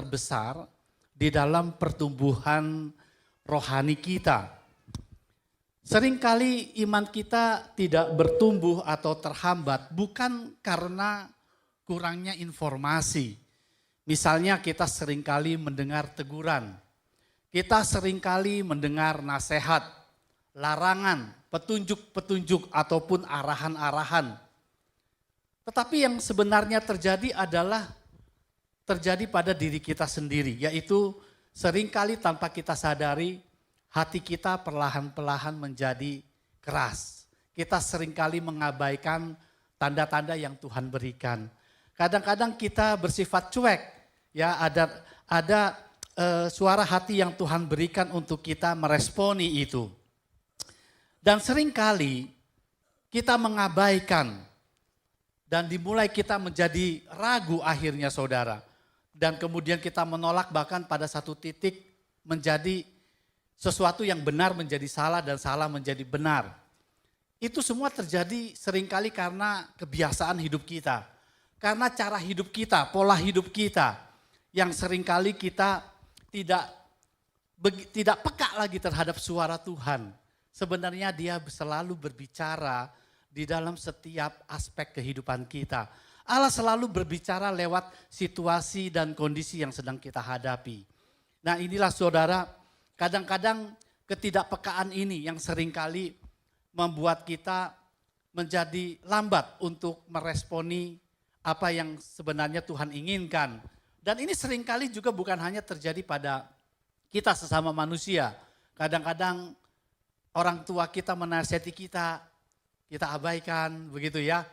terbesar di dalam pertumbuhan rohani kita. Seringkali iman kita tidak bertumbuh atau terhambat bukan karena kurangnya informasi. Misalnya kita seringkali mendengar teguran, kita seringkali mendengar nasihat, larangan, petunjuk-petunjuk ataupun arahan-arahan. Tetapi yang sebenarnya terjadi adalah terjadi pada diri kita sendiri, yaitu seringkali tanpa kita sadari hati kita perlahan-perlahan menjadi keras. Kita seringkali mengabaikan tanda-tanda yang Tuhan berikan. Kadang-kadang kita bersifat cuek, ya ada suara hati yang Tuhan berikan untuk kita meresponi itu. Dan seringkali kita mengabaikan dan dimulai kita menjadi ragu akhirnya saudara. Dan kemudian kita menolak bahkan pada satu titik menjadi sesuatu yang benar menjadi salah dan salah menjadi benar. Itu semua terjadi seringkali karena kebiasaan hidup kita. Karena cara hidup kita, pola hidup kita yang seringkali kita tidak peka lagi terhadap suara Tuhan. Sebenarnya dia selalu berbicara di dalam setiap aspek kehidupan kita. Allah selalu berbicara lewat situasi dan kondisi yang sedang kita hadapi. Nah inilah saudara, kadang-kadang ketidakpekaan ini yang seringkali membuat kita menjadi lambat untuk meresponi apa yang sebenarnya Tuhan inginkan. Dan ini seringkali juga bukan hanya terjadi pada kita sesama manusia. Kadang-kadang orang tua kita menasihati kita abaikan begitu ya.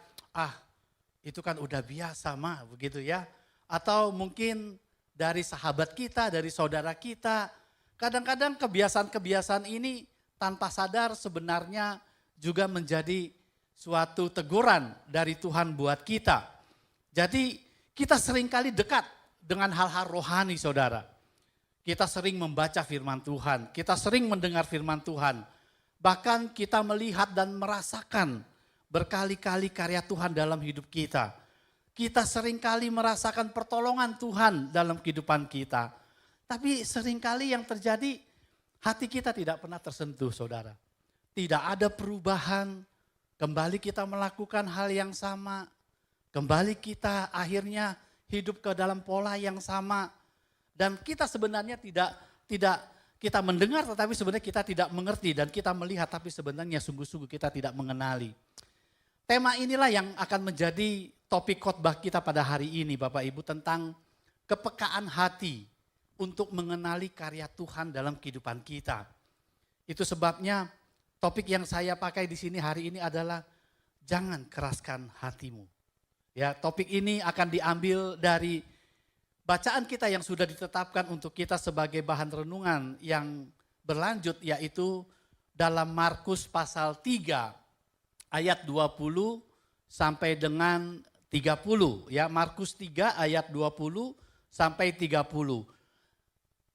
Itu kan udah biasa mah begitu ya. Atau mungkin dari sahabat kita, dari saudara kita. Kadang-kadang kebiasaan-kebiasaan ini tanpa sadar sebenarnya juga menjadi suatu teguran dari Tuhan buat kita. Jadi kita seringkali dekat dengan hal-hal rohani saudara. Kita sering membaca firman Tuhan, kita sering mendengar firman Tuhan. Bahkan kita melihat dan merasakan berkali-kali karya Tuhan dalam hidup kita. Kita seringkali merasakan pertolongan Tuhan dalam kehidupan kita. Tapi seringkali yang terjadi hati kita tidak pernah tersentuh saudara. Tidak ada perubahan, kembali kita melakukan hal yang sama. Kembali kita akhirnya hidup ke dalam pola yang sama. Dan kita sebenarnya tidak kita mendengar tetapi sebenarnya kita tidak mengerti. Dan kita melihat tapi sebenarnya sungguh-sungguh kita tidak mengenali. Tema inilah yang akan menjadi topik khotbah kita pada hari ini Bapak Ibu tentang kepekaan hati untuk mengenali karya Tuhan dalam kehidupan kita. Itu sebabnya topik yang saya pakai di sini hari ini adalah jangan keraskan hatimu. Ya, topik ini akan diambil dari bacaan kita yang sudah ditetapkan untuk kita sebagai bahan renungan yang berlanjut yaitu dalam Markus pasal 3 ayat 20 sampai dengan 30 ya. Markus 3 ayat 20 sampai 30.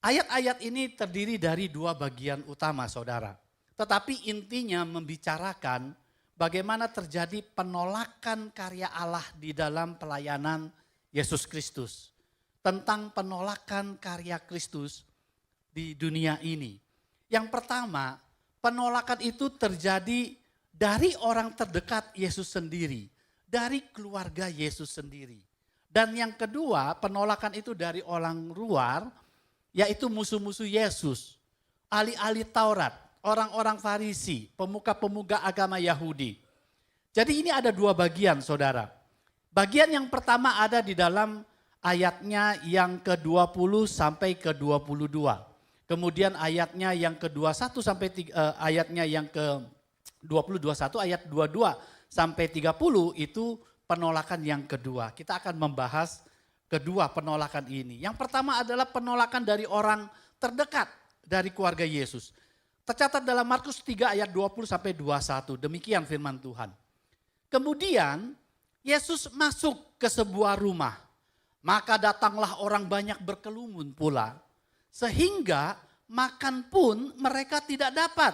Ayat-ayat ini terdiri dari dua bagian utama saudara. Tetapi intinya membicarakan bagaimana terjadi penolakan karya Allah di dalam pelayanan Yesus Kristus. Tentang penolakan karya Kristus di dunia ini. Yang pertama, penolakan itu terjadi dari orang terdekat Yesus sendiri. Dari keluarga Yesus sendiri. Dan yang kedua, penolakan itu dari orang luar, yaitu musuh-musuh Yesus. Ahli-ahli Taurat, orang-orang Farisi, pemuka-pemuka agama Yahudi. Jadi ini ada dua bagian saudara. Bagian yang pertama ada di dalam ayatnya yang ke-20 sampai ke-22. Kemudian ayatnya yang ke-21 sampai ayatnya yang ke-20, 21, ayat 22 sampai 30 itu penolakan yang kedua. Kita akan membahas kedua penolakan ini. Yang pertama adalah penolakan dari orang terdekat dari keluarga Yesus. Tercatat dalam Markus 3 ayat 20 sampai 21. Demikian firman Tuhan. Kemudian Yesus masuk ke sebuah rumah. Maka datanglah orang banyak berkerumun pula. Sehingga makan pun mereka tidak dapat.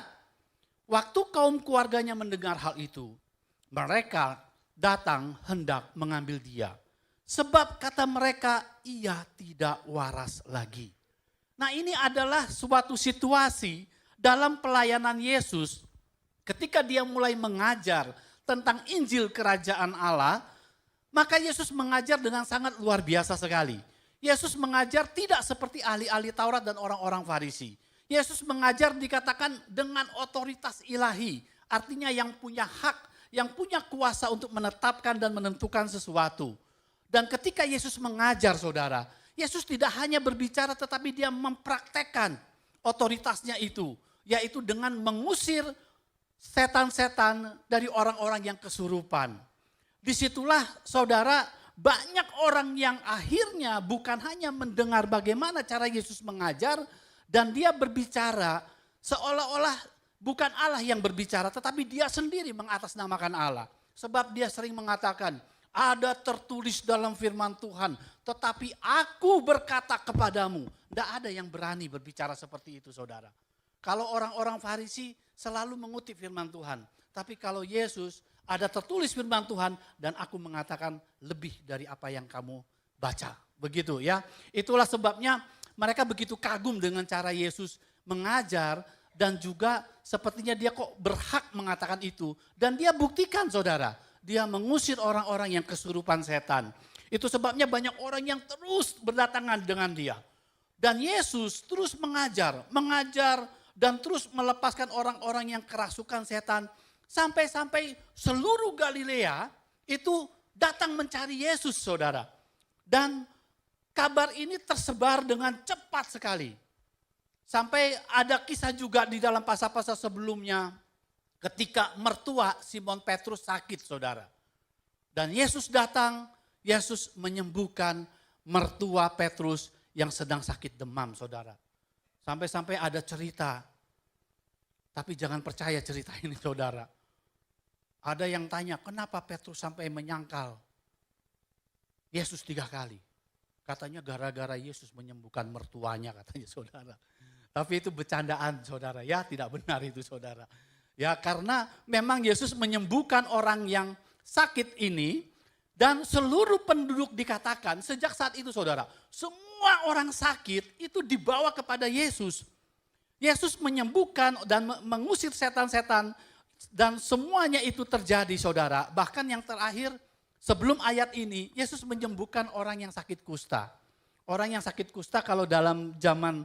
Waktu kaum keluarganya mendengar hal itu. Mereka datang hendak mengambil dia. Sebab kata mereka, ia tidak waras lagi. Nah, ini adalah suatu situasi dalam pelayanan Yesus ketika dia mulai mengajar tentang Injil Kerajaan Allah, maka Yesus mengajar dengan sangat luar biasa sekali. Yesus mengajar tidak seperti ahli-ahli Taurat dan orang-orang Farisi. Yesus mengajar dikatakan dengan otoritas ilahi, artinya yang punya hak, yang punya kuasa untuk menetapkan dan menentukan sesuatu. Dan ketika Yesus mengajar, saudara, Yesus tidak hanya berbicara tetapi dia mempraktekkan otoritasnya itu, yaitu dengan mengusir setan-setan dari orang-orang yang kesurupan. Disitulah saudara, banyak orang yang akhirnya bukan hanya mendengar bagaimana cara Yesus mengajar dan dia berbicara seolah-olah bukan Allah yang berbicara tetapi dia sendiri mengatasnamakan Allah. Sebab dia sering mengatakan, ada tertulis dalam firman Tuhan, tetapi aku berkata kepadamu. Tidak ada yang berani berbicara seperti itu, saudara. Kalau orang-orang Farisi selalu mengutip firman Tuhan. Tapi kalau Yesus, ada tertulis firman Tuhan dan aku mengatakan lebih dari apa yang kamu baca. Begitu ya. Itulah sebabnya mereka begitu kagum dengan cara Yesus mengajar dan juga sepertinya dia kok berhak mengatakan itu. Dan dia buktikan, saudara. Dia mengusir orang-orang yang kesurupan setan. Itu sebabnya banyak orang yang terus berdatangan dengan dia. Dan Yesus terus mengajar dan terus melepaskan orang-orang yang kerasukan setan. Sampai-sampai seluruh Galilea itu datang mencari Yesus, saudara. Dan kabar ini tersebar dengan cepat sekali. Sampai ada kisah juga di dalam pasal-pasal sebelumnya. Ketika mertua Simon Petrus sakit, saudara. Dan Yesus datang, Yesus menyembuhkan mertua Petrus yang sedang sakit demam, saudara. Sampai-sampai ada cerita, tapi jangan percaya cerita ini, saudara. Ada yang tanya, kenapa Petrus sampai menyangkal Yesus 3 kali? Katanya gara-gara Yesus menyembuhkan mertuanya, katanya, saudara. Tapi itu bercandaan, saudara. Ya, tidak benar itu, saudara. Ya, karena memang Yesus menyembuhkan orang yang sakit ini dan seluruh penduduk dikatakan sejak saat itu, saudara, semua orang sakit itu dibawa kepada Yesus. Yesus menyembuhkan dan mengusir setan-setan dan semuanya itu terjadi, saudara. Bahkan yang terakhir sebelum ayat ini, Yesus menyembuhkan orang yang sakit kusta. Orang yang sakit kusta kalau dalam zaman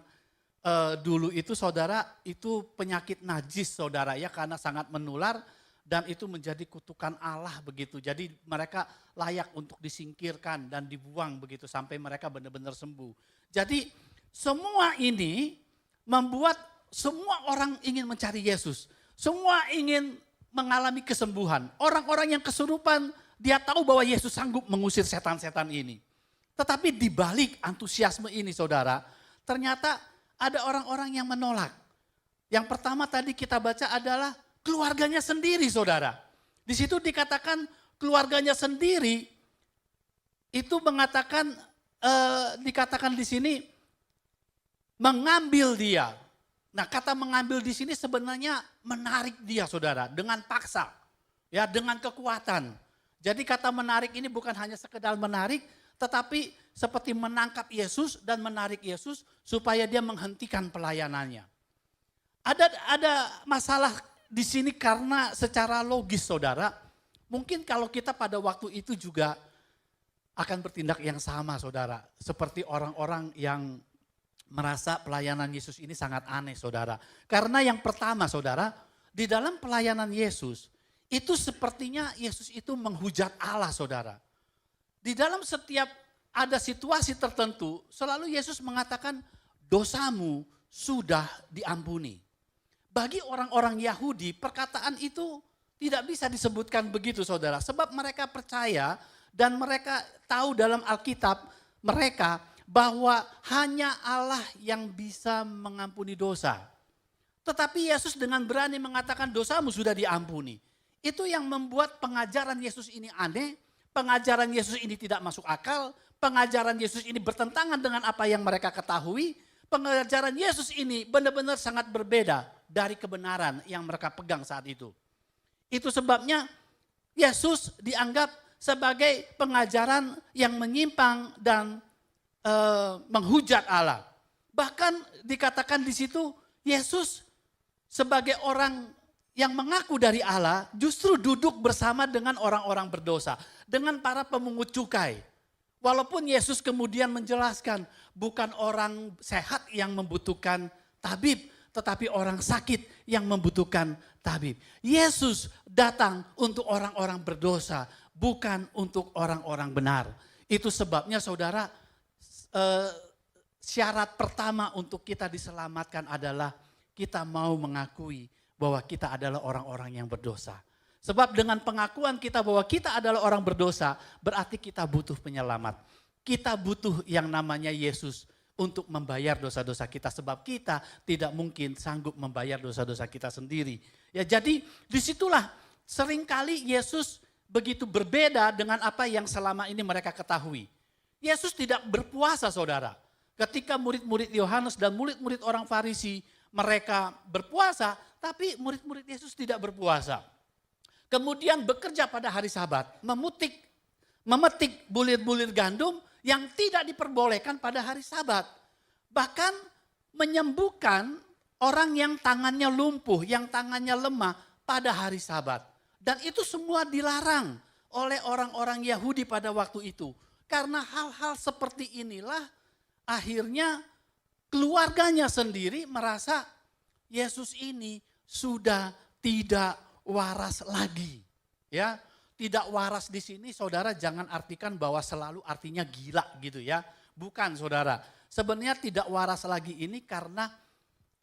dulu itu, saudara, itu penyakit najis, saudara, ya, karena sangat menular dan itu menjadi kutukan Allah begitu. Jadi mereka layak untuk disingkirkan dan dibuang begitu sampai mereka benar-benar sembuh. Jadi semua ini membuat semua orang ingin mencari Yesus. Semua ingin mengalami kesembuhan. Orang-orang yang kesurupan, dia tahu bahwa Yesus sanggup mengusir setan-setan ini. Tetapi di balik antusiasme ini, saudara, ternyata ada orang-orang yang menolak. Yang pertama tadi kita baca adalah keluarganya sendiri, saudara. Di situ dikatakan keluarganya sendiri itu mengatakan, dikatakan di sini mengambil dia. Nah, kata mengambil di sini sebenarnya menarik dia, saudara, dengan paksa, ya, dengan kekuatan. Jadi kata menarik ini bukan hanya sekedar menarik, tetapi seperti menangkap Yesus dan menarik Yesus supaya dia menghentikan pelayanannya. Ada masalah di sini karena secara logis, saudara. Mungkin kalau kita pada waktu itu juga akan bertindak yang sama, saudara. Seperti orang-orang yang merasa pelayanan Yesus ini sangat aneh, saudara. Karena yang pertama, saudara, di dalam pelayanan Yesus, itu sepertinya Yesus itu menghujat Allah, saudara. Di dalam setiap ada situasi tertentu, selalu Yesus mengatakan dosamu sudah diampuni. Bagi orang-orang Yahudi, perkataan itu tidak bisa disebutkan begitu, saudara. Sebab mereka percaya dan mereka tahu dalam Alkitab mereka bahwa hanya Allah yang bisa mengampuni dosa. Tetapi Yesus dengan berani mengatakan dosamu sudah diampuni. Itu yang membuat pengajaran Yesus ini aneh, pengajaran Yesus ini tidak masuk akal, pengajaran Yesus ini bertentangan dengan apa yang mereka ketahui, pengajaran Yesus ini benar-benar sangat berbeda dari kebenaran yang mereka pegang saat itu. Itu sebabnya Yesus dianggap sebagai pengajaran yang menyimpang dan menghujat Allah. Bahkan dikatakan di situ Yesus sebagai orang yang mengaku dari Allah justru duduk bersama dengan orang-orang berdosa, dengan para pemungut cukai. Walaupun Yesus kemudian menjelaskan bukan orang sehat yang membutuhkan tabib, tetapi orang sakit yang membutuhkan tabib. Yesus datang untuk orang-orang berdosa, bukan untuk orang-orang benar. Itu sebabnya saudara, syarat pertama untuk kita diselamatkan adalah kita mau mengakui bahwa kita adalah orang-orang yang berdosa. Sebab dengan pengakuan kita bahwa kita adalah orang berdosa, berarti kita butuh penyelamat. Kita butuh yang namanya Yesus untuk membayar dosa-dosa kita. Sebab kita tidak mungkin sanggup membayar dosa-dosa kita sendiri. Ya, jadi disitulah seringkali Yesus begitu berbeda dengan apa yang selama ini mereka ketahui. Yesus tidak berpuasa, saudara. Ketika murid-murid Yohanes dan murid-murid orang Farisi mereka berpuasa, tapi murid-murid Yesus tidak berpuasa. Kemudian bekerja pada hari Sabat, memetik bulir-bulir gandum yang tidak diperbolehkan pada hari Sabat. Bahkan menyembuhkan orang yang tangannya lumpuh, yang tangannya lemah pada hari Sabat. Dan itu semua dilarang oleh orang-orang Yahudi pada waktu itu. Karena hal-hal seperti inilah akhirnya keluarganya sendiri merasa Yesus ini sudah tidak waras lagi. Ya, tidak waras di sini saudara jangan artikan bahwa selalu artinya gila gitu ya. Bukan saudara. Sebenarnya tidak waras lagi ini karena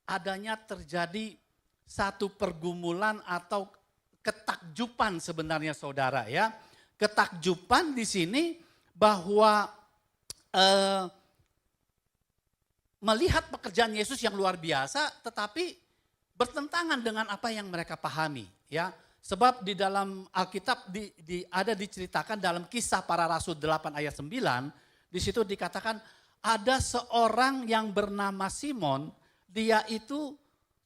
adanya terjadi satu pergumulan atau ketakjuban sebenarnya saudara ya. Ketakjuban di sini bahwa melihat pekerjaan Yesus yang luar biasa tetapi bertentangan dengan apa yang mereka pahami ya. Sebab di dalam Alkitab ada diceritakan dalam Kisah Para Rasul 8 ayat 9, di situ dikatakan ada seorang yang bernama Simon, dia itu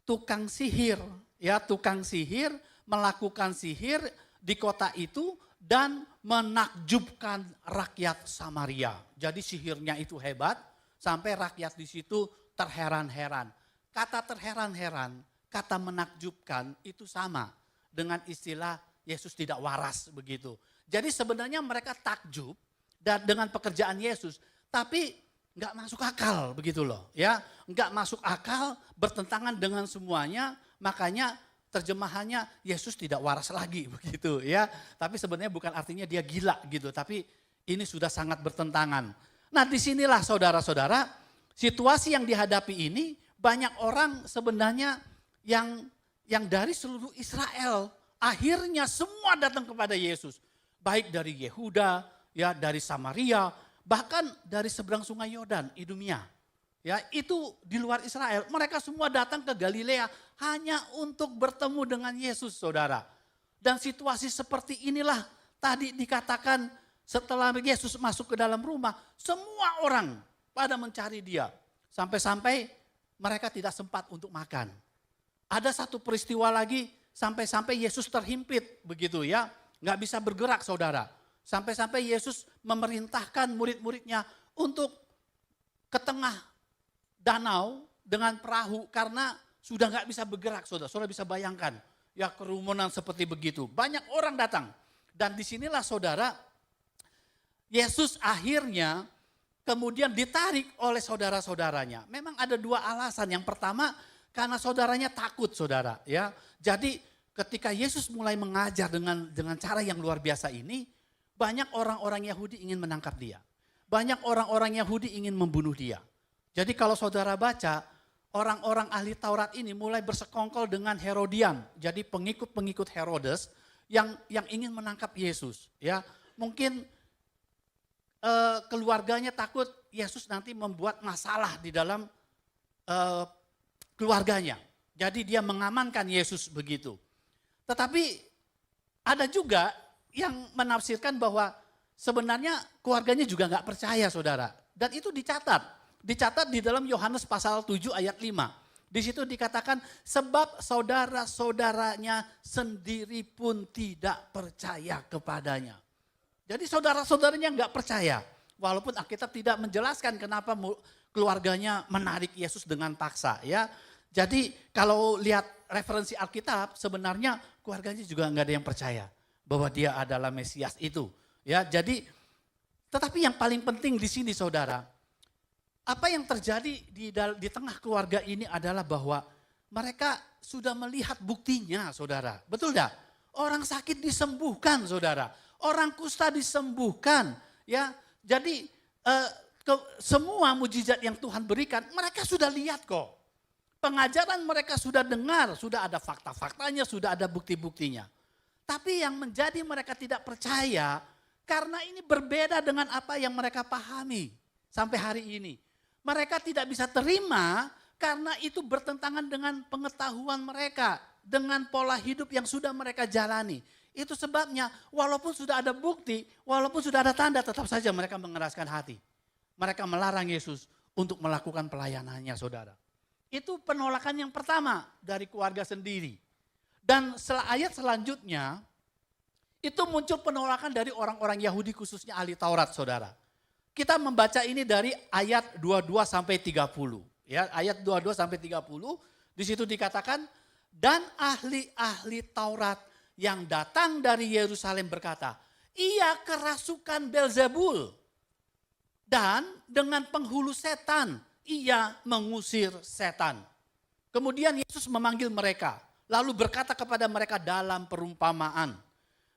tukang sihir, ya tukang sihir, melakukan sihir di kota itu dan menakjubkan rakyat Samaria. Jadi sihirnya itu hebat sampai rakyat di situ terheran-heran. Kata terheran-heran, kata menakjubkan itu sama dengan istilah Yesus tidak waras begitu. Jadi sebenarnya mereka takjub dan dengan pekerjaan Yesus, tapi nggak masuk akal begitu loh, ya nggak masuk akal, bertentangan dengan semuanya, makanya terjemahannya Yesus tidak waras lagi begitu ya. Tapi sebenarnya bukan artinya dia gila gitu, tapi ini sudah sangat bertentangan. Nah disinilah saudara-saudara situasi yang dihadapi ini banyak orang sebenarnya yang dari seluruh Israel akhirnya semua datang kepada Yesus. Baik dari Yehuda, ya dari Samaria, bahkan dari seberang sungai Yordan, Idumea. Ya, itu di luar Israel. Mereka semua datang ke Galilea hanya untuk bertemu dengan Yesus, saudara. Dan situasi seperti inilah tadi dikatakan setelah Yesus masuk ke dalam rumah, semua orang pada mencari dia. Sampai-sampai mereka tidak sempat untuk makan. Ada satu peristiwa lagi sampai-sampai Yesus terhimpit begitu ya. Nggak bisa bergerak saudara. Sampai-sampai Yesus memerintahkan murid-muridnya untuk ke tengah danau dengan perahu karena sudah nggak bisa bergerak saudara. Saudara bisa bayangkan ya kerumunan seperti begitu. Banyak orang datang. Dan disinilah saudara Yesus akhirnya kemudian ditarik oleh saudara-saudaranya. Memang ada dua alasan. Yang pertama karena saudaranya takut saudara ya. Jadi ketika Yesus mulai mengajar dengan cara yang luar biasa ini, banyak orang-orang Yahudi ingin menangkap dia. Banyak orang-orang Yahudi ingin membunuh dia. Jadi kalau saudara baca, orang-orang ahli Taurat ini mulai bersekongkol dengan Herodian. Jadi pengikut-pengikut Herodes yang ingin menangkap Yesus ya. Mungkin keluarganya takut Yesus nanti membuat masalah di dalam keluarganya. Jadi dia mengamankan Yesus begitu. Tetapi ada juga yang menafsirkan bahwa sebenarnya keluarganya juga nggak percaya saudara. Dan itu dicatat. Dicatat di dalam Yohanes pasal 7 ayat 5. Di situ dikatakan sebab saudara-saudaranya sendiri pun tidak percaya kepadanya. Jadi saudara-saudaranya nggak percaya. Walaupun Alkitab tidak menjelaskan kenapa keluarganya menarik Yesus dengan paksa ya. Jadi kalau lihat referensi Alkitab sebenarnya keluarganya juga nggak ada yang percaya bahwa dia adalah Mesias itu. Ya, jadi tetapi yang paling penting di sini saudara, apa yang terjadi di tengah keluarga ini adalah bahwa mereka sudah melihat buktinya saudara. Betul tidak? Orang sakit disembuhkan saudara. Orang kusta disembuhkan. Ya, jadi semua mujizat yang Tuhan berikan mereka sudah lihat kok. Pengajaran mereka sudah dengar, sudah ada fakta-faktanya, sudah ada bukti-buktinya. Tapi yang menjadi mereka tidak percaya karena ini berbeda dengan apa yang mereka pahami sampai hari ini. Mereka tidak bisa terima karena itu bertentangan dengan pengetahuan mereka, dengan pola hidup yang sudah mereka jalani. Itu sebabnya walaupun sudah ada bukti, walaupun sudah ada tanda, tetap saja mereka mengeraskan hati. Mereka melarang Yesus untuk melakukan pelayanannya saudara. Itu penolakan yang pertama dari keluarga sendiri. Dan ayat selanjutnya itu muncul penolakan dari orang-orang Yahudi khususnya ahli Taurat saudara. Kita membaca ini dari ayat 22 sampai 30. Ya, ayat 22 sampai 30 di situ dikatakan dan ahli-ahli Taurat yang datang dari Yerusalem berkata, ia kerasukan Beelzebul dan dengan penghulu setan ia mengusir setan. Kemudian Yesus memanggil mereka, lalu berkata kepada mereka dalam perumpamaan.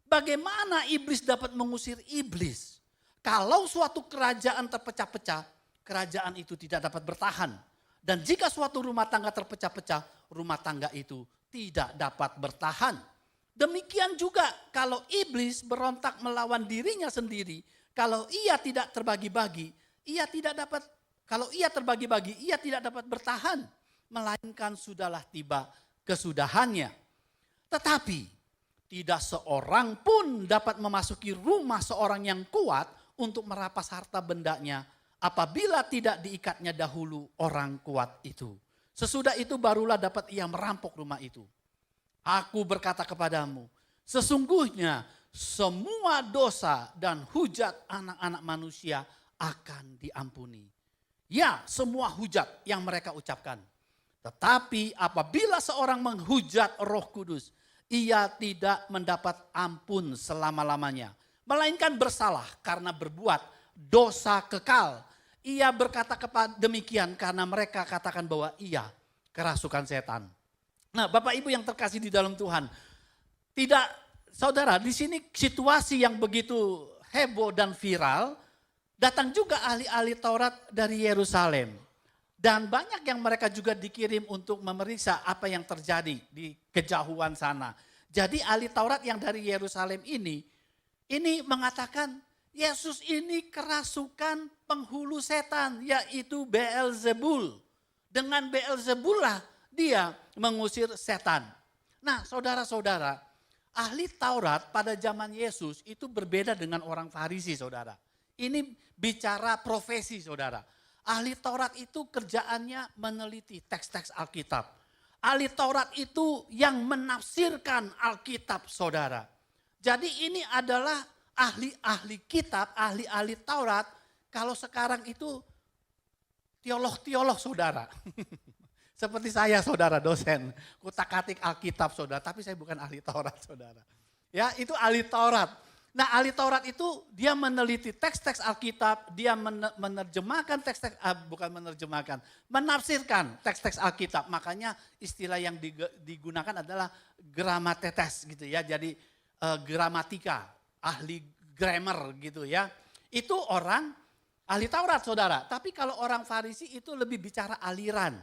Bagaimana iblis dapat mengusir iblis? Kalau suatu kerajaan terpecah-pecah, kerajaan itu tidak dapat bertahan. Dan jika suatu rumah tangga terpecah-pecah, rumah tangga itu tidak dapat bertahan. Demikian juga kalau iblis berontak melawan dirinya sendiri, kalau ia tidak terbagi-bagi, ia tidak dapat. Kalau ia terbagi-bagi, ia tidak dapat bertahan. Melainkan sudahlah tiba kesudahannya. Tetapi tidak seorang pun dapat memasuki rumah seorang yang kuat untuk merampas harta bendanya apabila tidak diikatnya dahulu orang kuat itu. Sesudah itu barulah dapat ia merampok rumah itu. Aku berkata kepadamu, sesungguhnya semua dosa dan hujat anak-anak manusia akan diampuni. Ya, semua hujat yang mereka ucapkan. Tetapi apabila seorang menghujat Roh Kudus, ia tidak mendapat ampun selama-lamanya. Melainkan bersalah karena berbuat dosa kekal. Ia berkata demikian karena mereka katakan bahwa ia kerasukan setan. Nah, Bapak Ibu yang terkasih di dalam Tuhan. Tidak, saudara, di sini situasi yang begitu heboh dan viral. Datang juga ahli-ahli Taurat dari Yerusalem. Dan banyak yang mereka juga dikirim untuk memeriksa apa yang terjadi di kejauhan sana. Jadi ahli Taurat yang dari Yerusalem ini mengatakan Yesus ini kerasukan penghulu setan yaitu Beelzebul. Dengan Beelzebul lah dia mengusir setan. Nah saudara-saudara, ahli Taurat pada zaman Yesus itu berbeda dengan orang Farisi saudara. Ini bicara profesi saudara. Ahli Taurat itu kerjaannya meneliti teks-teks Alkitab. Ahli Taurat itu yang menafsirkan Alkitab saudara. Jadi ini adalah ahli-ahli kitab, ahli-ahli Taurat. Kalau sekarang itu teolog-teolog saudara. Seperti saya saudara dosen, kutak-katik Alkitab saudara. Tapi saya bukan ahli Taurat saudara. Ya itu ahli Taurat. Nah ahli Taurat itu dia meneliti teks-teks Alkitab, dia menerjemahkan teks-teks, menafsirkan teks-teks Alkitab. Makanya istilah yang digunakan adalah gramatetes gitu ya, jadi gramatika, ahli grammar gitu ya. Itu orang ahli Taurat saudara, tapi kalau orang Farisi itu lebih bicara aliran.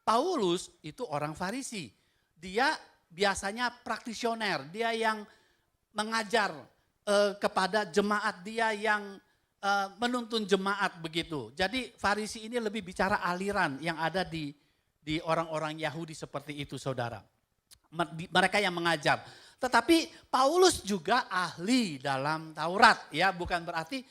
Paulus itu orang Farisi, dia biasanya praktisioner, dia yang mengajar kepada jemaat, dia yang menuntun jemaat begitu. Jadi Farisi ini lebih bicara aliran yang ada di orang-orang Yahudi seperti itu saudara. Mereka yang mengajar. Tetapi Paulus juga ahli dalam Taurat ya, bukan berarti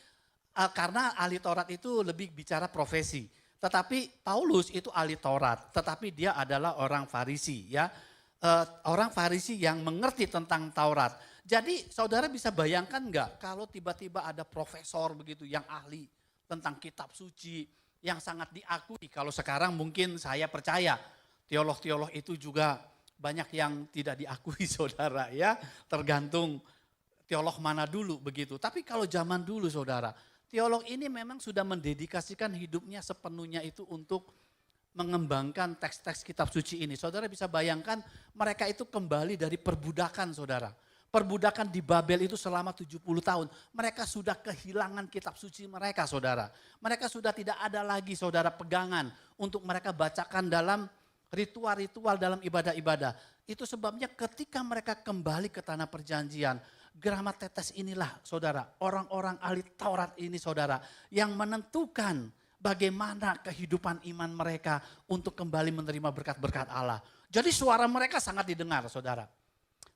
karena ahli Taurat itu lebih bicara profesi. Tetapi Paulus itu ahli Taurat, tetapi dia adalah orang Farisi ya. Orang Farisi yang mengerti tentang Taurat. Jadi saudara bisa bayangkan enggak kalau tiba-tiba ada profesor begitu yang ahli tentang kitab suci yang sangat diakui. Kalau sekarang mungkin saya percaya teolog-teolog itu juga banyak yang tidak diakui saudara ya. Tergantung teolog mana dulu begitu. Tapi kalau zaman dulu saudara, teolog ini memang sudah mendedikasikan hidupnya sepenuhnya itu untuk mengembangkan teks-teks kitab suci ini. Saudara bisa bayangkan mereka itu kembali dari perbudakan saudara. Perbudakan di Babel itu selama 70 tahun. Mereka sudah kehilangan kitab suci mereka saudara. Mereka sudah tidak ada lagi saudara pegangan untuk mereka bacakan dalam ritual-ritual dalam ibadah-ibadah. Itu sebabnya ketika mereka kembali ke tanah perjanjian, Gerama Tetes inilah saudara, orang-orang ahli Taurat ini saudara, yang menentukan bagaimana kehidupan iman mereka untuk kembali menerima berkat-berkat Allah. Jadi suara mereka sangat didengar saudara.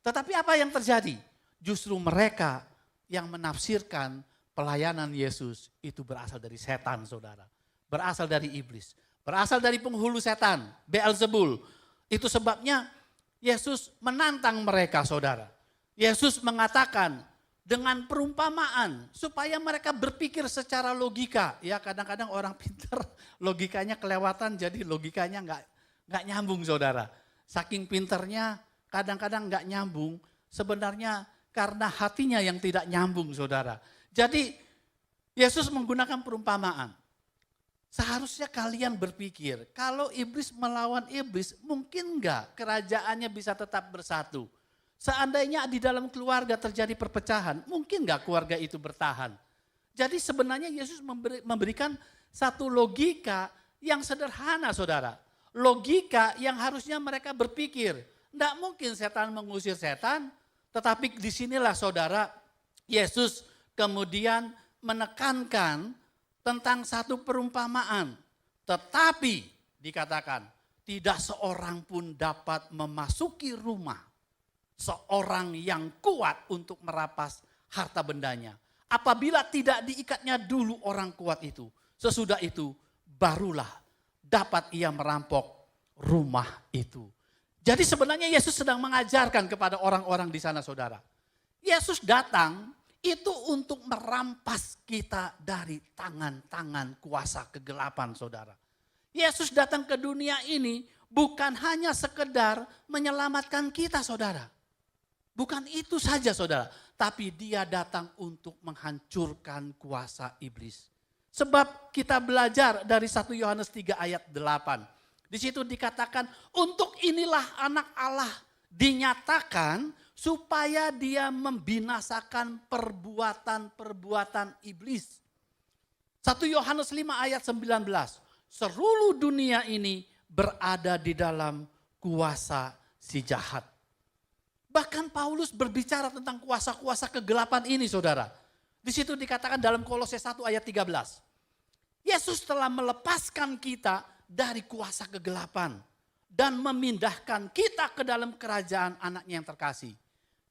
Tetapi apa yang terjadi? Justru mereka yang menafsirkan pelayanan Yesus itu berasal dari setan saudara. Berasal dari iblis. Berasal dari penghulu setan, Beelzebul. Itu sebabnya Yesus menantang mereka saudara. Yesus mengatakan dengan perumpamaan supaya mereka berpikir secara logika. Ya kadang-kadang orang pintar logikanya kelewatan jadi logikanya nggak nyambung saudara. Saking pintarnya kadang-kadang nggak nyambung, sebenarnya karena hatinya yang tidak nyambung saudara. Jadi Yesus menggunakan perumpamaan. Seharusnya kalian berpikir, kalau iblis melawan iblis, mungkin nggak kerajaannya bisa tetap bersatu? Seandainya di dalam keluarga terjadi perpecahan, mungkin nggak keluarga itu bertahan? Jadi sebenarnya Yesus memberikan satu logika yang sederhana saudara. Logika yang harusnya mereka berpikir, tidak mungkin setan mengusir setan, tetapi disinilah saudara Yesus kemudian menekankan tentang satu perumpamaan. Tetapi dikatakan tidak seorang pun dapat memasuki rumah seorang yang kuat untuk merapas harta bendanya. Apabila tidak diikatnya dulu orang kuat itu, sesudah itu barulah dapat ia merampok rumah itu. Jadi sebenarnya Yesus sedang mengajarkan kepada orang-orang di sana saudara. Yesus datang itu untuk merampas kita dari tangan-tangan kuasa kegelapan saudara. Yesus datang ke dunia ini bukan hanya sekedar menyelamatkan kita saudara. Bukan itu saja saudara. Tapi dia datang untuk menghancurkan kuasa iblis. Sebab kita belajar dari 1 Yohanes 3 ayat 8. Di situ dikatakan untuk inilah anak Allah dinyatakan supaya dia membinasakan perbuatan-perbuatan iblis. 1 Yohanes 5 ayat 19. Seluruh dunia ini berada di dalam kuasa si jahat. Bahkan Paulus berbicara tentang kuasa-kuasa kegelapan ini saudara. Di situ dikatakan dalam Kolose 1 ayat 13. Yesus telah melepaskan kita dari kuasa kegelapan dan memindahkan kita ke dalam kerajaan anaknya yang terkasih.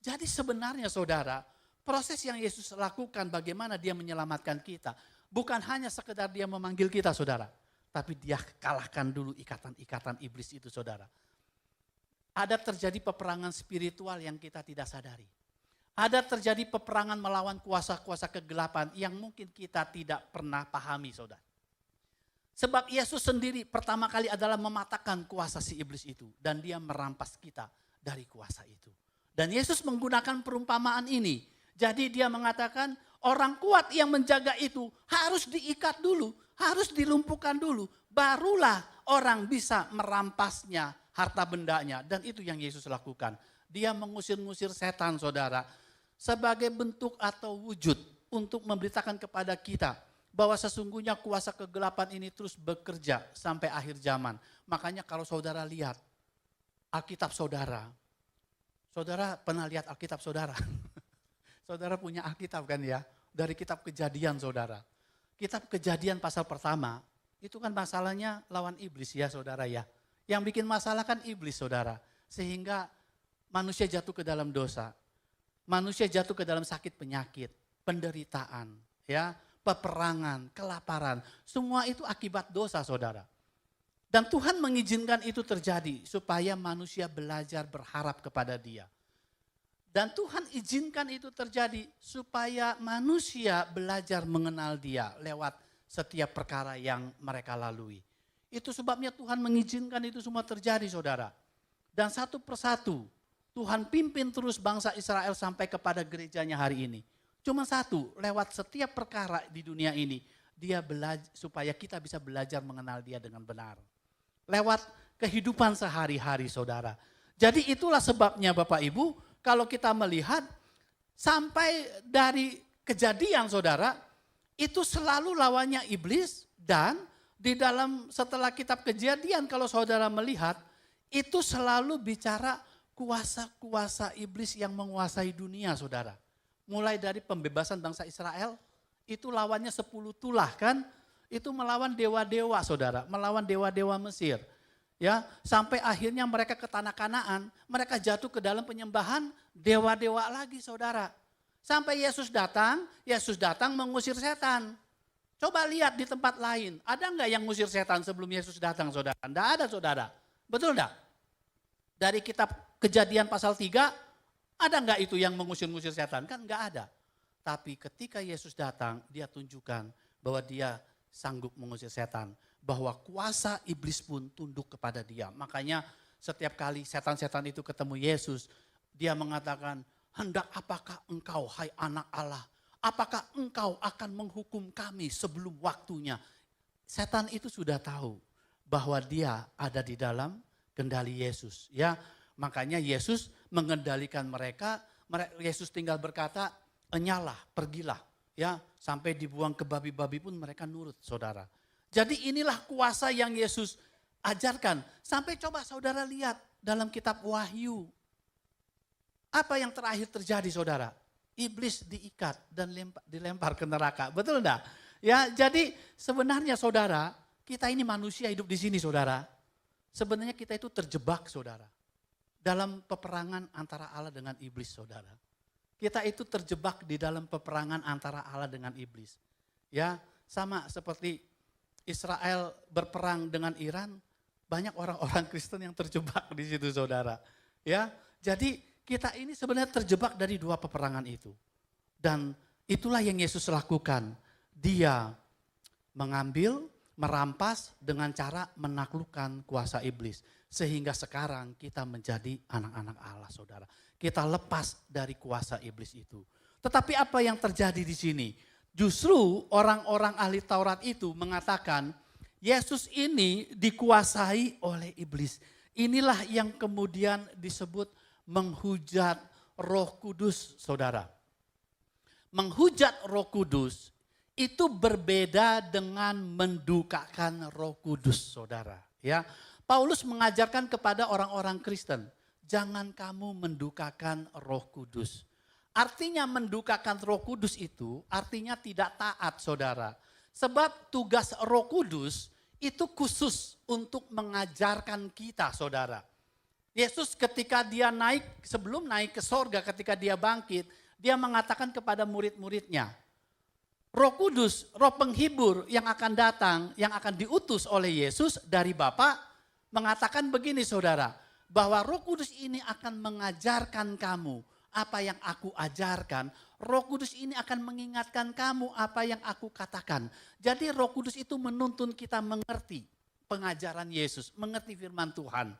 Jadi sebenarnya saudara, proses yang Yesus lakukan bagaimana dia menyelamatkan kita, bukan hanya sekedar dia memanggil kita saudara, tapi dia kalahkan dulu ikatan-ikatan iblis itu saudara. Ada terjadi peperangan spiritual yang kita tidak sadari. Ada terjadi peperangan melawan kuasa-kuasa kegelapan yang mungkin kita tidak pernah pahami saudara. Sebab Yesus sendiri pertama kali adalah mematahkan kuasa si iblis itu. Dan dia merampas kita dari kuasa itu. Dan Yesus menggunakan perumpamaan ini. Jadi dia mengatakan orang kuat yang menjaga itu harus diikat dulu. Harus dilumpuhkan dulu. Barulah orang bisa merampasnya harta bendanya. Dan itu yang Yesus lakukan. Dia mengusir-ngusir setan saudara. Sebagai bentuk atau wujud untuk memberitakan kepada kita bahwa sesungguhnya kuasa kegelapan ini terus bekerja sampai akhir zaman. Makanya kalau saudara lihat Alkitab saudara, saudara pernah lihat Alkitab saudara? Saudara punya Alkitab kan ya? Dari kitab Kejadian saudara. Kitab Kejadian pasal pertama, itu kan masalahnya lawan iblis ya saudara ya. Yang bikin masalah kan iblis saudara. Sehingga manusia jatuh ke dalam dosa. Manusia jatuh ke dalam sakit penyakit, penderitaan, ya. Peperangan, kelaparan, semua itu akibat dosa saudara. Dan Tuhan mengizinkan itu terjadi supaya manusia belajar berharap kepada Dia. Dan Tuhan izinkan itu terjadi supaya manusia belajar mengenal Dia lewat setiap perkara yang mereka lalui. Itu sebabnya Tuhan mengizinkan itu semua terjadi, saudara. Dan satu persatu Tuhan pimpin terus bangsa Israel sampai kepada gerejanya hari ini. Cuma satu, lewat setiap perkara di dunia ini, dia belajar supaya kita bisa belajar mengenal dia dengan benar. Lewat kehidupan sehari-hari, saudara. Jadi itulah sebabnya Bapak Ibu, kalau kita melihat sampai dari kejadian, saudara, itu selalu lawannya iblis. Dan di dalam setelah kitab Kejadian, kalau saudara melihat, itu selalu bicara kuasa-kuasa iblis yang menguasai dunia, saudara. Mulai dari pembebasan bangsa Israel, itu lawannya 10 tulah kan. Itu melawan dewa-dewa, saudara. Melawan dewa-dewa Mesir. Ya, sampai akhirnya mereka ke tanah Kanaan, mereka jatuh ke dalam penyembahan dewa-dewa lagi, saudara. Sampai Yesus datang mengusir setan. Coba lihat di tempat lain, ada enggak yang ngusir setan sebelum Yesus datang, saudara? Enggak ada, saudara. Betul enggak? Dari kitab Kejadian pasal 3, ada enggak itu yang mengusir-ngusir setan? Kan enggak ada. Tapi ketika Yesus datang, dia tunjukkan bahwa dia sanggup mengusir setan. Bahwa kuasa iblis pun tunduk kepada dia. Makanya setiap kali setan-setan itu ketemu Yesus, dia mengatakan, hendak apakah engkau, hai anak Allah? Apakah engkau akan menghukum kami sebelum waktunya? Setan itu sudah tahu bahwa dia ada di dalam kendali Yesus. Ya, makanya Yesus mengendalikan mereka. Yesus tinggal berkata, enyalah, pergilah. Ya, sampai dibuang ke babi-babi pun mereka nurut, saudara. Jadi inilah kuasa yang Yesus ajarkan. Sampai coba saudara lihat dalam kitab Wahyu. Apa yang terakhir terjadi, saudara? Iblis diikat dan dilempar ke neraka. Betul enggak? Ya, jadi sebenarnya saudara, kita ini manusia hidup di sini, saudara. Sebenarnya kita itu terjebak, saudara. Dalam peperangan antara Allah dengan iblis, saudara. Kita itu terjebak di dalam peperangan antara Allah dengan iblis. Ya, sama seperti Israel berperang dengan Iran, banyak orang-orang Kristen yang terjebak di situ, saudara. Ya, jadi kita ini sebenarnya terjebak dari dua peperangan itu. Dan itulah yang Yesus lakukan. Dia mengambil, merampas dengan cara menaklukkan kuasa iblis. Sehingga sekarang kita menjadi anak-anak Allah, saudara. Kita lepas dari kuasa iblis itu. Tetapi apa yang terjadi di sini? Justru orang-orang ahli Taurat itu mengatakan Yesus ini dikuasai oleh iblis. Inilah yang kemudian disebut menghujat Roh Kudus, saudara. Menghujat Roh Kudus itu berbeda dengan mendukakan Roh Kudus, saudara. Ya, Paulus mengajarkan kepada orang-orang Kristen, jangan kamu mendukakan Roh Kudus. Artinya mendukakan Roh Kudus itu artinya tidak taat, saudara. Sebab tugas Roh Kudus itu khusus untuk mengajarkan kita, saudara. Yesus ketika dia naik, sebelum naik ke sorga, ketika dia bangkit, dia mengatakan kepada murid-muridnya, Roh Kudus, Roh penghibur yang akan datang, yang akan diutus oleh Yesus dari Bapa, mengatakan begini, saudara, bahwa Roh Kudus ini akan mengajarkan kamu apa yang aku ajarkan. Roh Kudus ini akan mengingatkan kamu apa yang aku katakan. Jadi Roh Kudus itu menuntun kita mengerti pengajaran Yesus, mengerti firman Tuhan.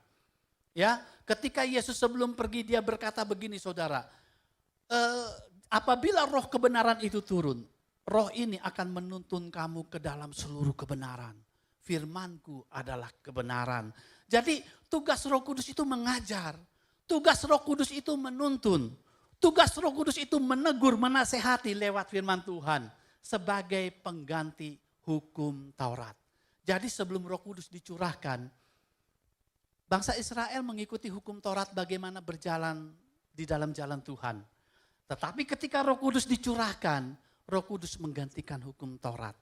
Ya, ketika Yesus sebelum pergi dia berkata begini, saudara, apabila roh kebenaran itu turun, roh ini akan menuntun kamu ke dalam seluruh kebenaran. Firmanku adalah kebenaran. Jadi tugas Roh Kudus itu mengajar, tugas Roh Kudus itu menuntun, tugas Roh Kudus itu menegur, menasehati lewat firman Tuhan sebagai pengganti hukum Taurat. Jadi sebelum Roh Kudus dicurahkan, bangsa Israel mengikuti hukum Taurat bagaimana berjalan di dalam jalan Tuhan. Tetapi ketika Roh Kudus dicurahkan, Roh Kudus menggantikan hukum Taurat.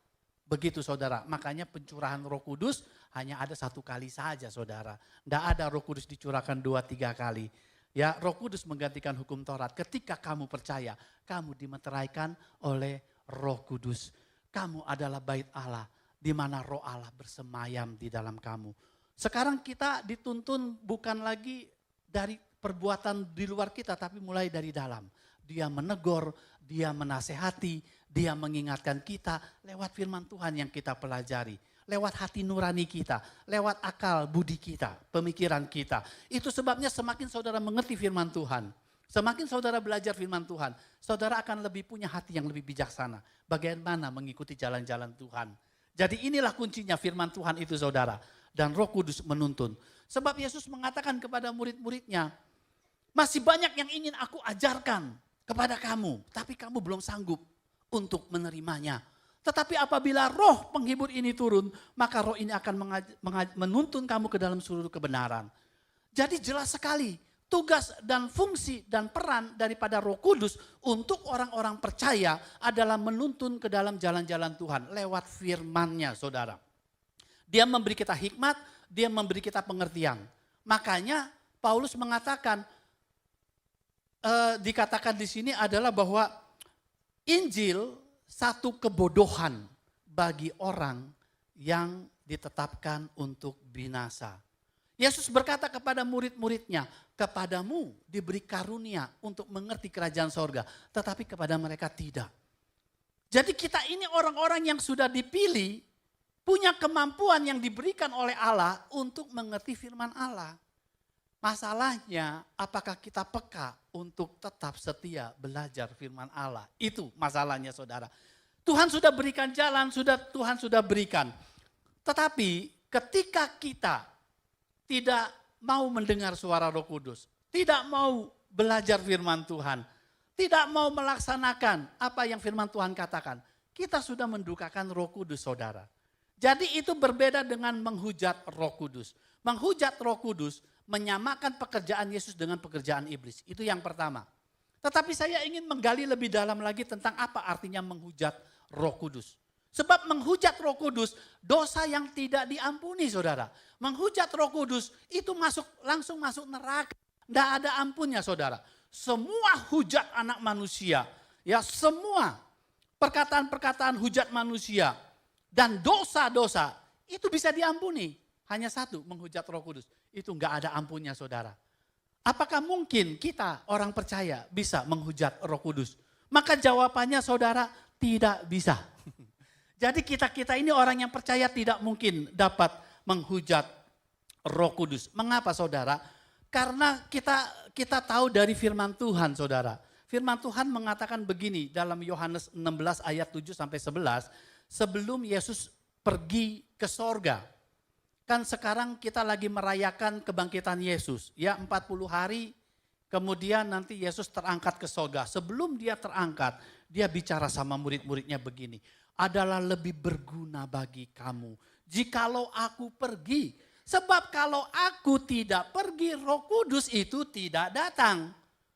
Begitu, saudara. Makanya pencurahan Roh Kudus hanya ada satu kali saja, saudara. Tidak ada Roh Kudus dicurahkan 2-3 kali. Ya, Roh Kudus menggantikan hukum Taurat. Ketika kamu percaya, kamu dimeteraikan oleh Roh Kudus. Kamu adalah bait Allah, di mana Roh Allah bersemayam di dalam kamu. Sekarang kita dituntun bukan lagi dari perbuatan di luar kita, tapi mulai dari dalam. dia menegur, dia menasehati, dia mengingatkan kita lewat firman Tuhan yang kita pelajari. Lewat hati nurani kita, lewat akal budi kita, pemikiran kita. Itu sebabnya semakin saudara mengerti firman Tuhan, semakin saudara belajar firman Tuhan, saudara akan lebih punya hati yang lebih bijaksana. Bagaimana mengikuti jalan-jalan Tuhan. Jadi inilah kuncinya firman Tuhan itu saudara. Dan Roh Kudus menuntun. Sebab Yesus mengatakan kepada murid-muridnya, masih banyak yang ingin aku ajarkan kepada kamu, tapi kamu belum sanggup untuk menerimanya. Tetapi apabila roh penghibur ini turun, maka roh ini akan menuntun kamu ke dalam seluruh kebenaran. Jadi jelas sekali tugas dan fungsi dan peran daripada Roh Kudus untuk orang-orang percaya adalah menuntun ke dalam jalan-jalan Tuhan lewat firman-Nya, saudara. Dia memberi kita hikmat, dia memberi kita pengertian. Makanya Paulus mengatakan, dikatakan di sini adalah bahwa Injil satu kebodohan bagi orang yang ditetapkan untuk binasa. Yesus berkata kepada murid-muridnya, kepadamu diberi karunia untuk mengerti kerajaan sorga, tetapi kepada mereka tidak. Jadi kita ini orang-orang yang sudah dipilih, punya kemampuan yang diberikan oleh Allah untuk mengerti firman Allah. Masalahnya apakah kita peka untuk tetap setia belajar firman Allah? Itu masalahnya saudara. Tuhan sudah berikan jalan, Tuhan sudah berikan. Tetapi ketika kita tidak mau mendengar suara Roh Kudus, tidak mau belajar firman Tuhan, tidak mau melaksanakan apa yang firman Tuhan katakan, kita sudah mendukakan Roh Kudus saudara. Jadi itu berbeda dengan menghujat Roh Kudus. Menghujat Roh Kudus menyamakan pekerjaan Yesus dengan pekerjaan iblis. Itu yang pertama. Tetapi saya ingin menggali lebih dalam lagi tentang apa artinya menghujat Roh Kudus. Sebab menghujat Roh Kudus dosa yang tidak diampuni saudara. Menghujat Roh Kudus itu langsung masuk neraka. Tidak ada ampunnya saudara. Semua hujat anak manusia, ya semua perkataan-perkataan hujat manusia dan dosa-dosa itu bisa diampuni. Hanya satu, menghujat Roh Kudus. Itu enggak ada ampunnya saudara. Apakah mungkin kita orang percaya bisa menghujat Roh Kudus? Maka jawabannya saudara, tidak bisa. Jadi kita ini orang yang percaya tidak mungkin dapat menghujat Roh Kudus. Mengapa saudara? Karena kita tahu dari firman Tuhan saudara. Firman Tuhan mengatakan begini dalam Yohanes 16 ayat 7 sampai 11. Sebelum Yesus pergi ke sorga. Kan sekarang kita lagi merayakan kebangkitan Yesus. Ya 40 hari kemudian nanti Yesus terangkat ke sorga. Sebelum dia terangkat, dia bicara sama murid-muridnya begini. Adalah lebih berguna bagi kamu jikalau aku pergi. Sebab kalau aku tidak pergi, Roh Kudus itu tidak datang.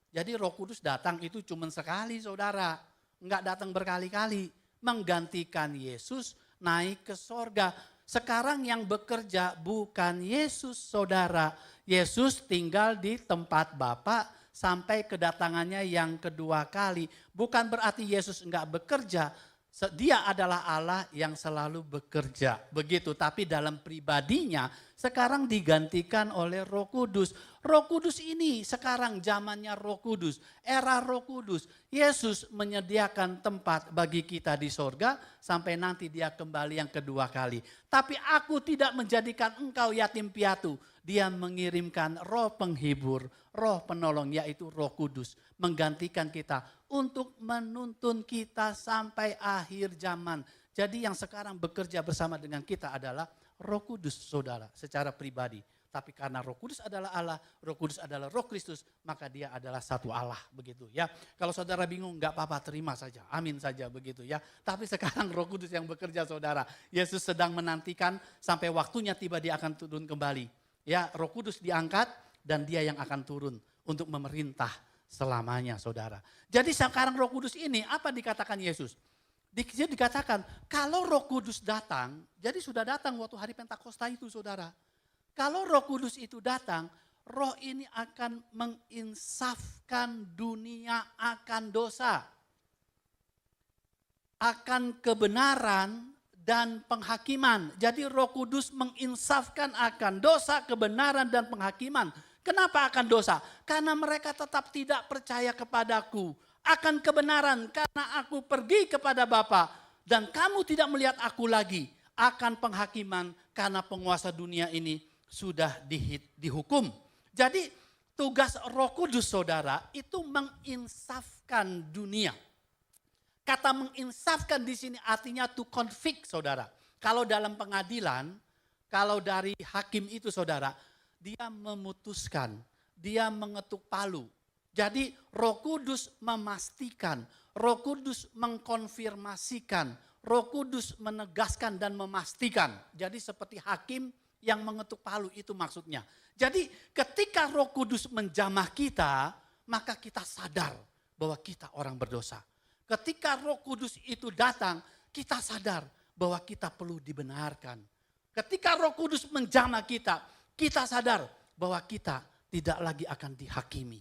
Jadi Roh Kudus datang itu cuma sekali saudara. Enggak datang berkali-kali. Menggantikan Yesus naik ke sorga. Sekarang yang bekerja bukan Yesus saudara. Yesus tinggal di tempat Bapa sampai kedatangannya yang kedua kali. Bukan berarti Yesus enggak bekerja. Dia adalah Allah yang selalu bekerja. Begitu, tapi dalam pribadinya sekarang digantikan oleh Roh Kudus. Roh Kudus ini sekarang zamannya Roh Kudus, era Roh Kudus. Yesus menyediakan tempat bagi kita di sorga sampai nanti dia kembali yang kedua kali. Tapi aku tidak menjadikan engkau yatim piatu. Dia mengirimkan roh penghibur, roh penolong yaitu Roh Kudus. Menggantikan kita untuk menuntun kita sampai akhir zaman. Jadi yang sekarang bekerja bersama dengan kita adalah Roh Kudus saudara secara pribadi. Tapi karena Roh Kudus adalah Allah, Roh Kudus adalah Roh Kristus, maka dia adalah satu Allah begitu ya. Kalau saudara bingung enggak apa-apa, terima saja, amin saja begitu ya. Tapi sekarang Roh Kudus yang bekerja saudara. Yesus sedang menantikan sampai waktunya tiba dia akan turun kembali. Ya, Roh Kudus diangkat dan dia yang akan turun untuk memerintah selamanya saudara. Jadi sekarang Roh Kudus ini apa dikatakan Yesus? Dia dikatakan kalau Roh Kudus datang, jadi sudah datang waktu hari Pentakosta itu saudara. Kalau Roh Kudus itu datang, Roh ini akan menginsafkan dunia akan dosa, akan kebenaran dan penghakiman. Jadi Roh Kudus menginsafkan akan dosa, kebenaran dan penghakiman. Kenapa akan dosa? Karena mereka tetap tidak percaya kepadaku. akan kebenaran karena aku pergi kepada Bapa dan kamu tidak melihat aku lagi, akan penghakiman karena penguasa dunia ini sudah dihukum. Jadi tugas Roh Kudus saudara itu menginsafkan dunia. Kata menginsafkan di sini artinya to convict saudara. Kalau dalam pengadilan, kalau dari hakim itu saudara, dia memutuskan, dia mengetuk palu. Jadi Roh Kudus memastikan, Roh Kudus mengkonfirmasikan, Roh Kudus menegaskan dan memastikan. Jadi seperti hakim yang mengetuk palu itu maksudnya. Jadi ketika Roh Kudus menjamah kita, maka kita sadar bahwa kita orang berdosa. Ketika Roh Kudus itu datang, kita sadar bahwa kita perlu dibenarkan. Ketika Roh Kudus menjamah kita, kita sadar bahwa kita tidak lagi akan dihakimi.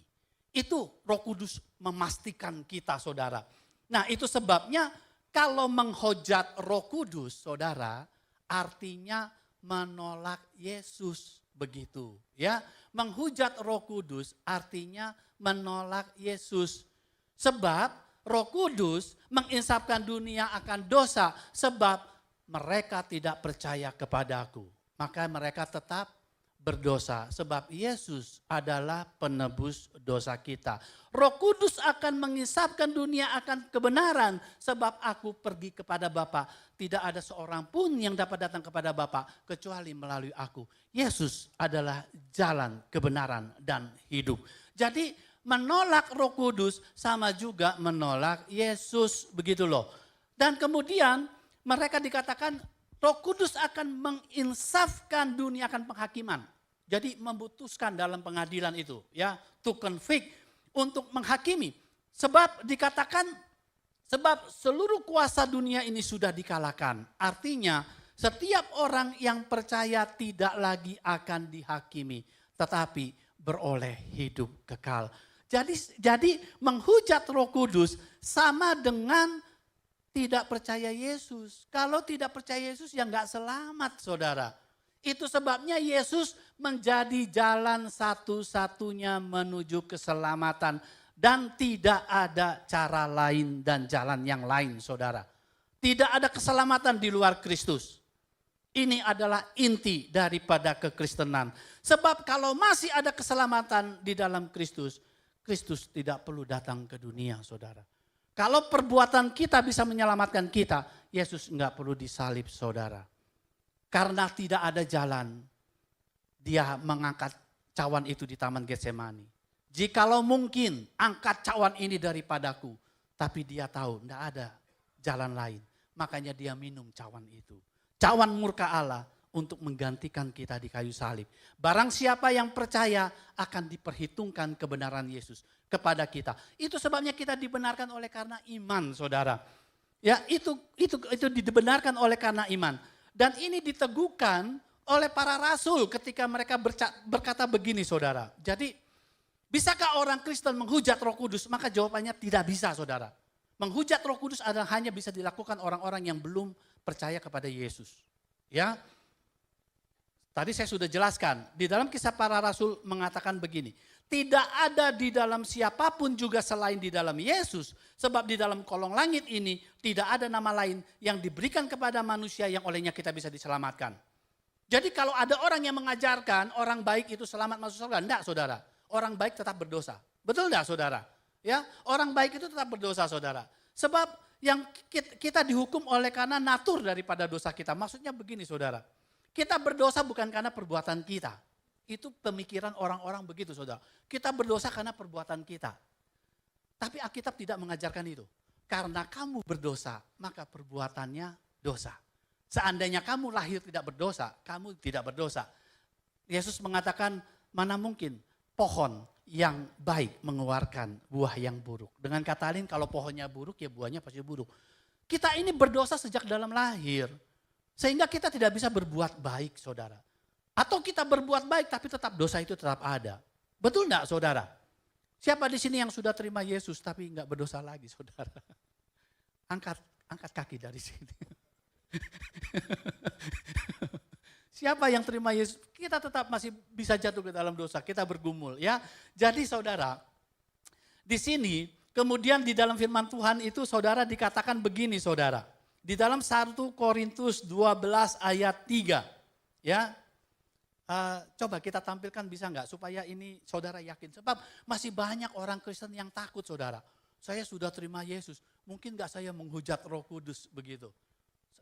Itu Roh Kudus memastikan kita saudara. Nah itu sebabnya kalau menghujat Roh Kudus saudara, artinya menolak Yesus begitu ya. Menghujat Roh Kudus artinya menolak Yesus. Sebab Roh Kudus menginsafkan dunia akan dosa sebab mereka tidak percaya kepadaku. Maka mereka tetap berdosa sebab Yesus adalah penebus dosa kita. Roh Kudus akan mengisapkan dunia akan kebenaran sebab aku pergi kepada Bapa. Tidak ada seorang pun yang dapat datang kepada Bapa kecuali melalui aku. Yesus adalah jalan kebenaran dan hidup. Jadi menolak Roh Kudus sama juga menolak Yesus begitu loh. Dan kemudian mereka dikatakan Roh Kudus akan menginsafkan dunia akan penghakiman. Jadi memutuskan dalam pengadilan itu ya, to convict, untuk menghakimi. Sebab dikatakan sebab seluruh kuasa dunia ini sudah dikalahkan. Artinya setiap orang yang percaya tidak lagi akan dihakimi, tetapi beroleh hidup kekal. Jadi menghujat Roh Kudus sama dengan tidak percaya Yesus. Kalau tidak percaya Yesus ya enggak selamat saudara. Itu sebabnya Yesus menjadi jalan satu-satunya menuju keselamatan. Dan tidak ada cara lain dan jalan yang lain saudara. Tidak ada keselamatan di luar Kristus. Ini adalah inti daripada kekristenan. Sebab kalau masih ada keselamatan di dalam Kristus, Kristus tidak perlu datang ke dunia saudara. Kalau perbuatan kita bisa menyelamatkan kita, Yesus enggak perlu disalib saudara. Karena tidak ada jalan, dia mengangkat cawan itu di Taman Getsemani. Jikalau mungkin angkat cawan ini daripadaku, tapi dia tahu tidak ada jalan lain. Makanya dia minum cawan itu. Cawan murka Allah untuk menggantikan kita di kayu salib. Barang siapa yang percaya akan diperhitungkan kebenaran Yesus kepada kita. Itu sebabnya kita dibenarkan oleh karena iman, saudara. Ya, itu dibenarkan oleh karena iman. Dan ini diteguhkan oleh para rasul ketika mereka berkata begini, saudara. Jadi, bisakah orang Kristen menghujat Roh Kudus? Maka jawabannya tidak bisa, saudara. Menghujat Roh Kudus adalah hanya bisa dilakukan orang-orang yang belum percaya kepada Yesus. Ya. Tadi saya sudah jelaskan, di dalam Kisah Para Rasul mengatakan begini, tidak ada di dalam siapapun juga selain di dalam Yesus, sebab di dalam kolong langit ini tidak ada nama lain yang diberikan kepada manusia yang olehnya kita bisa diselamatkan. Jadi kalau ada orang yang mengajarkan orang baik itu selamat masuk surga, enggak saudara, orang baik tetap berdosa. Betul enggak saudara? Ya, orang baik itu tetap berdosa saudara. Sebab yang kita dihukum oleh karena natur daripada dosa kita. Maksudnya begini saudara. Kita berdosa bukan karena perbuatan kita. Itu pemikiran orang-orang begitu saudara. Kita berdosa karena perbuatan kita. Tapi Alkitab tidak mengajarkan itu. Karena kamu berdosa, maka perbuatannya dosa. Seandainya kamu lahir tidak berdosa, kamu tidak berdosa. Yesus mengatakan mana mungkin pohon yang baik mengeluarkan buah yang buruk. Dengan kata lain kalau pohonnya buruk ya buahnya pasti buruk. Kita ini berdosa sejak dalam lahir. Sehingga kita tidak bisa berbuat baik saudara. Atau kita berbuat baik tapi tetap dosa itu tetap ada. Betul enggak saudara? Siapa di sini yang sudah terima Yesus tapi enggak berdosa lagi saudara? Angkat kaki dari sini. Siapa yang terima Yesus? Kita tetap masih bisa jatuh ke dalam dosa. Kita bergumul ya. Jadi saudara, di sini Kemudian di dalam firman Tuhan itu saudara dikatakan begini saudara. Di dalam 1 Korintus 12 ayat 3. Ya, coba kita tampilkan bisa enggak supaya ini saudara yakin. Sebab masih banyak orang Kristen yang takut saudara. Saya sudah terima Yesus, mungkin enggak saya menghujat Roh Kudus begitu.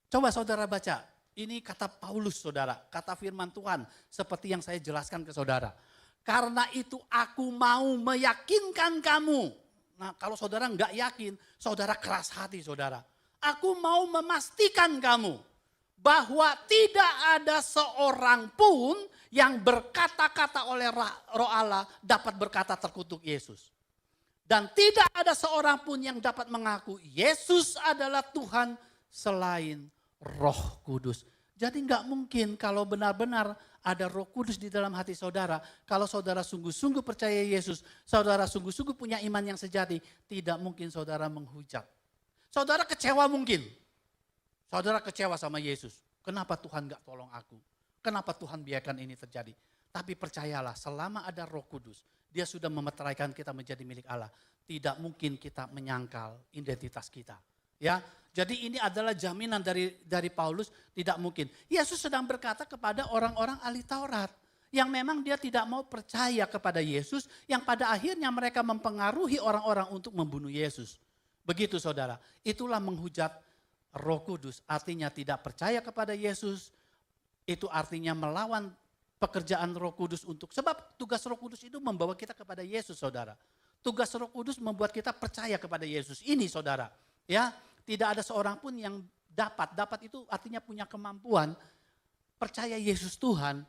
Coba saudara baca, ini kata Paulus saudara, kata firman Tuhan seperti yang saya jelaskan ke saudara. Karena itu aku mau meyakinkan kamu. Nah kalau saudara enggak yakin, saudara keras hati saudara. Aku mau memastikan kamu bahwa tidak ada seorang pun yang berkata-kata oleh Roh Allah dapat berkata terkutuk Yesus. Dan tidak ada seorang pun yang dapat mengaku Yesus adalah Tuhan selain Roh Kudus. Jadi enggak mungkin kalau benar-benar ada Roh Kudus di dalam hati saudara, kalau saudara sungguh-sungguh percaya Yesus, saudara sungguh-sungguh punya iman yang sejati, tidak mungkin saudara menghujat. Saudara kecewa mungkin. Saudara kecewa sama Yesus. Kenapa Tuhan enggak tolong aku? Kenapa Tuhan biarkan ini terjadi? Tapi percayalah, selama ada Roh Kudus, Dia sudah memeteraikan kita menjadi milik Allah. Tidak mungkin kita menyangkal identitas kita. Ya, jadi ini adalah jaminan dari Paulus, tidak mungkin. Yesus sedang berkata kepada orang-orang ahli Taurat yang memang dia tidak mau percaya kepada Yesus, yang pada akhirnya mereka mempengaruhi orang-orang untuk membunuh Yesus. Begitu saudara, itulah menghujat Roh Kudus, artinya tidak percaya kepada Yesus, itu artinya melawan pekerjaan Roh Kudus sebab tugas Roh Kudus itu membawa kita kepada Yesus saudara. Tugas Roh Kudus membuat kita percaya kepada Yesus. Ini saudara, ya tidak ada seorang pun yang dapat itu artinya punya kemampuan percaya Yesus Tuhan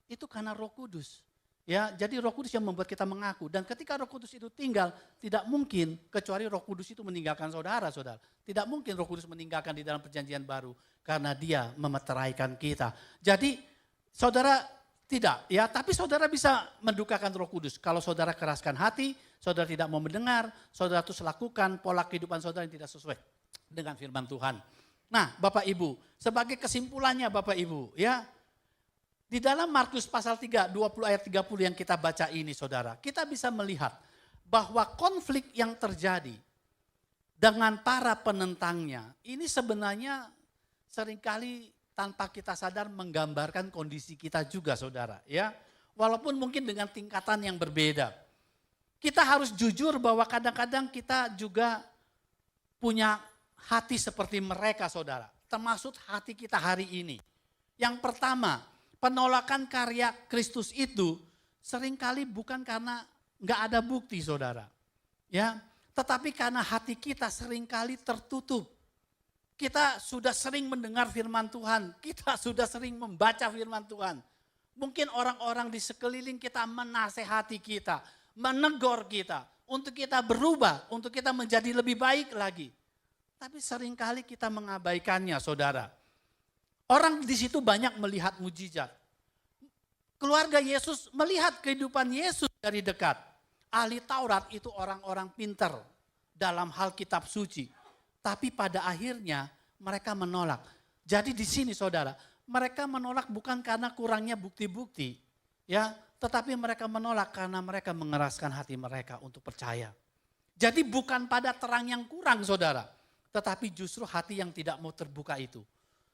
itu karena Roh Kudus. Ya, jadi Roh Kudus yang membuat kita mengaku dan ketika Roh Kudus itu tinggal tidak mungkin kecuali Roh Kudus itu meninggalkan saudara. Tidak mungkin Roh Kudus meninggalkan di dalam perjanjian baru karena Dia memeteraikan kita. Jadi saudara tidak, ya, tapi saudara bisa mendukakan Roh Kudus. Kalau saudara keraskan hati, saudara tidak mau mendengar, saudara terus lakukan pola kehidupan saudara yang tidak sesuai dengan firman Tuhan. Nah, Bapak Ibu, sebagai kesimpulannya Bapak Ibu, ya, di dalam Markus pasal 3, 20 ayat 30 yang kita baca ini saudara, kita bisa melihat bahwa konflik yang terjadi dengan para penentangnya, ini sebenarnya seringkali tanpa kita sadar menggambarkan kondisi kita juga saudara, ya. Walaupun mungkin dengan tingkatan yang berbeda. Kita harus jujur bahwa kadang-kadang kita juga punya hati seperti mereka saudara. Termasuk hati kita hari ini. Yang pertama, penolakan karya Kristus itu seringkali bukan karena enggak ada bukti saudara. Ya, tetapi karena hati kita seringkali tertutup. Kita sudah sering mendengar firman Tuhan, kita sudah sering membaca firman Tuhan. Mungkin orang-orang di sekeliling kita menasehati kita, menegur kita, untuk kita berubah, untuk kita menjadi lebih baik lagi. Tapi seringkali kita mengabaikannya saudara. Orang di situ banyak melihat mujizat. Keluarga Yesus melihat kehidupan Yesus dari dekat. Ahli Taurat itu orang-orang pintar dalam hal kitab suci. Tapi pada akhirnya mereka menolak. Jadi di sini saudara, mereka menolak bukan karena kurangnya bukti-bukti, ya, tetapi mereka menolak karena mereka mengeraskan hati mereka untuk percaya. Jadi bukan pada terang yang kurang saudara, tetapi justru hati yang tidak mau terbuka itu.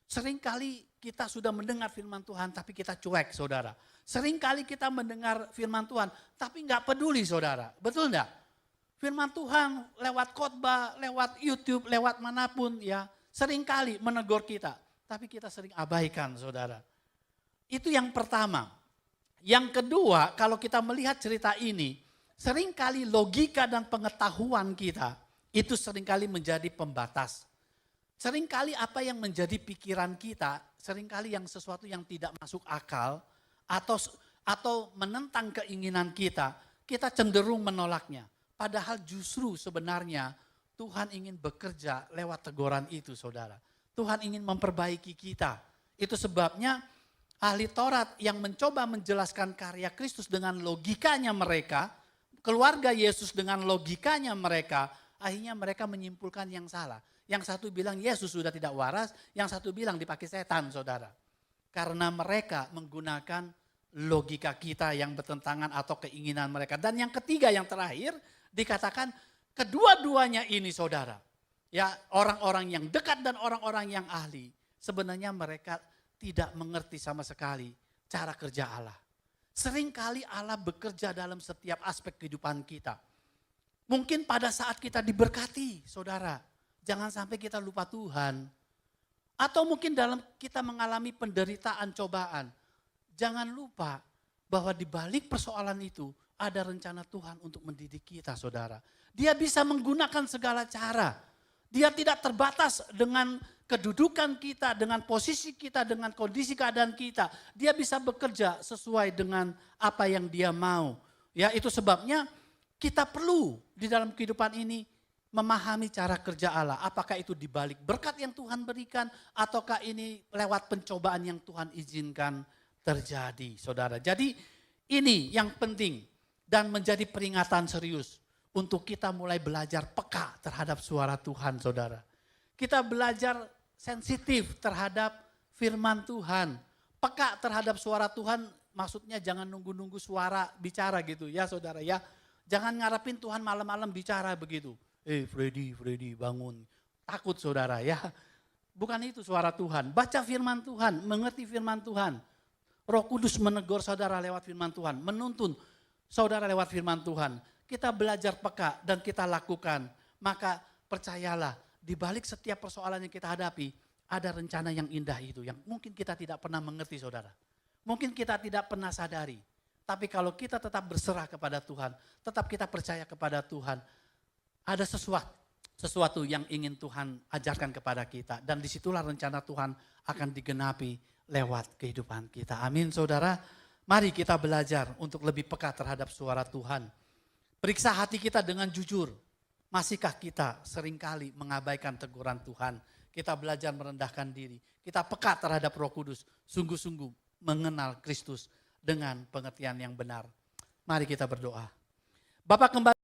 Seringkali kita sudah mendengar firman Tuhan tapi kita cuek saudara. Seringkali kita mendengar firman Tuhan tapi enggak peduli saudara, betul enggak? Firman Tuhan lewat khotbah, lewat YouTube, lewat manapun ya, seringkali menegur kita. Tapi kita sering abaikan saudara. Itu yang pertama. Yang kedua, kalau kita melihat cerita ini, seringkali logika dan pengetahuan kita itu seringkali menjadi pembatas. Seringkali apa yang menjadi pikiran kita, seringkali yang sesuatu yang tidak masuk akal atau menentang keinginan kita, kita cenderung menolaknya. Padahal justru sebenarnya Tuhan ingin bekerja lewat teguran itu saudara. Tuhan ingin memperbaiki kita. Itu sebabnya ahli Taurat yang mencoba menjelaskan karya Kristus dengan logikanya mereka, keluarga Yesus dengan logikanya mereka, akhirnya mereka menyimpulkan yang salah. Yang satu bilang Yesus sudah tidak waras, yang satu bilang dipakai setan saudara. Karena mereka menggunakan logika kita yang bertentangan atau keinginan mereka. Dan yang ketiga yang terakhir dikatakan kedua-duanya ini saudara, ya orang-orang yang dekat dan orang-orang yang ahli, sebenarnya mereka tidak mengerti sama sekali cara kerja Allah. Seringkali Allah bekerja dalam setiap aspek kehidupan kita. Mungkin pada saat kita diberkati, saudara, jangan sampai kita lupa Tuhan. Atau mungkin dalam kita mengalami penderitaan, cobaan, jangan lupa bahwa di balik persoalan itu ada rencana Tuhan untuk mendidik kita, saudara. Dia bisa menggunakan segala cara. Dia tidak terbatas dengan kedudukan kita, dengan posisi kita, dengan kondisi keadaan kita. Dia bisa bekerja sesuai dengan apa yang dia mau. Ya, itu sebabnya kita perlu di dalam kehidupan ini memahami cara kerja Allah. Apakah itu di balik berkat yang Tuhan berikan, ataukah ini lewat pencobaan yang Tuhan izinkan terjadi, saudara. Jadi ini yang penting dan menjadi peringatan serius untuk kita mulai belajar peka terhadap suara Tuhan, saudara. Kita belajar sensitif terhadap firman Tuhan. Peka terhadap suara Tuhan maksudnya jangan nunggu-nunggu suara bicara gitu ya saudara ya. Jangan ngarepin Tuhan malam-malam bicara begitu. Freddy bangun. Takut saudara ya. Bukan itu suara Tuhan. Baca firman Tuhan, mengerti firman Tuhan. Roh Kudus menegur saudara lewat firman Tuhan. Menuntun saudara lewat firman Tuhan. Kita belajar peka dan kita lakukan. Maka percayalah, di balik setiap persoalan yang kita hadapi, ada rencana yang indah itu. Yang mungkin kita tidak pernah mengerti saudara. Mungkin kita tidak pernah sadari. Tapi kalau kita tetap berserah kepada Tuhan, tetap kita percaya kepada Tuhan, ada sesuatu yang ingin Tuhan ajarkan kepada kita. Dan disitulah rencana Tuhan akan digenapi lewat kehidupan kita. Amin saudara. Mari kita belajar untuk lebih peka terhadap suara Tuhan. Periksa hati kita dengan jujur. Masihkah kita seringkali mengabaikan teguran Tuhan? Kita belajar merendahkan diri. Kita peka terhadap Roh Kudus. Sungguh-sungguh mengenal Kristus dengan pengertian yang benar. Mari kita berdoa. Bapa kembali.